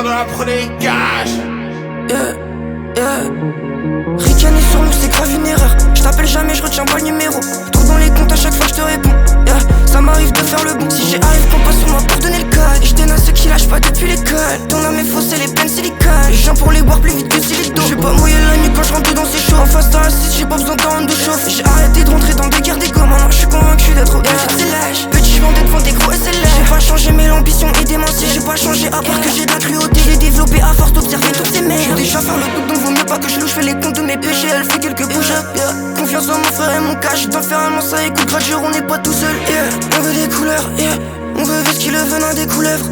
de la prenez cash. Ricaner sur nous c'est grave une erreur. Je t'appelle jamais, je retiens pas le numéro. Tour dans les comptes à chaque fois je te réponds. Ça m'arrive de faire le bon. Si j'ai arrive qu'on passe sur moi pour donner le code. Et je dénonce ceux qui lâchent pas depuis l'école. Ton âme est fausse, les peines silicone. Les gens pour les boire plus vite que si les dos. J'ai pas mouillé la nuit quand je rentre dans ces shows. En face d'un assist, j'ai pas besoin d'un de chauffe. J'ai arrêté de rentrer dans des guerres d'ego. Maintenant je suis convaincu d'être au c'est lâche. Petit je devant des gros SLR. J'ai pas changé mais l'ambition est démentielle. J'ai pas changé à part que j'ai de la cruauté. J'ai développé à force d'observer toutes ces merdes. J'ai déjà faire le doute donc vaut mieux pas que je louche. Fais les comptes de mes péchés, elle fait quelques push-ups. Confiance en mon frère et mon cash. Dans faire un ça écoute gratuit, on n'est pas tout seul. On veut des couleurs, on veut whisky, le venin des couleuvres.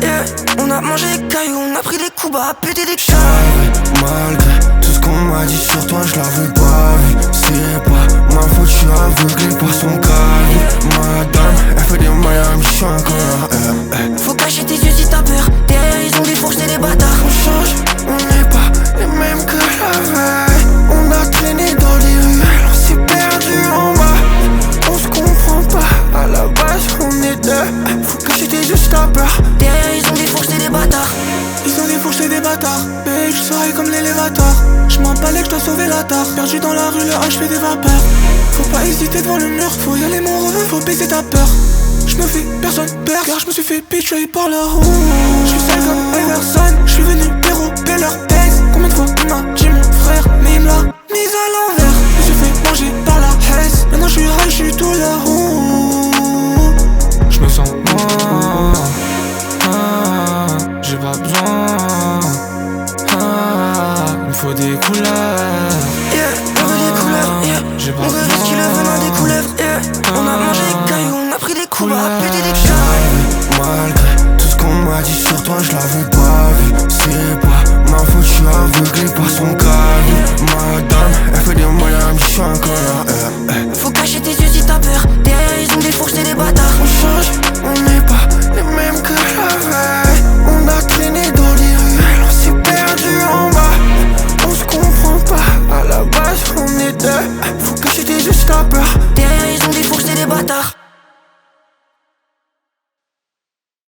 On a mangé des cailloux, on a pris des coups bas, pété des cailloux. Malgré tout ce qu'on m'a dit sur toi, je l'avais pas vu. C'est pas ma faute, je suis aveuglé par son calme. Madame, elle fait des Miami, je suis un connard. Faut cacher tes yeux si t'as peur. Derrière ils ont des fourches, c'est des bâtards. On change, on n'est pas les mêmes que la veille. On a traîné dans les ruelles, on s'est perdu en bas. On se comprend pas, à la base on est deux. Faut cacher tes yeux si t'as peur. Derrière ils ont des fourches, c'est des bâtards. Ils ont des fourches, c'est des bâtards. Bitch, je serai comme l'élévateur. Je m'en balais que je dois sauver la tare. Perdu dans la rue, le H fait des vapeurs. Faut pas hésiter devant le mur, faut y aller mon revenu, faut baiser ta peur. Je me fais personne peur, car je me suis fait pitcher par la roue. Je suis seul comme Iverson, je suis venu dérober leur thèse. Combien de fois il m'a dit mon frère, mais il me l'a mise à l'envers. Je me suis fait manger par la Hesse. Maintenant je suis high, je suis tout là-haut. Je me sens moi, j'ai pas besoin. Il me faut des couleurs. On veut des couleurs, J'ai pas on veut whisky, le venin des couleuvres. On a mangé des cailloux, on a pris des coups bas, pété des cailloux. Malgré tout ce qu'on m'a dit sur toi, je l'avais pas vu. C'est pas ma faute, je suis aveuglé par son calme. Madame, elle fait des Miami, je suis un connard. Faut cacher tes yeux si t'as peur.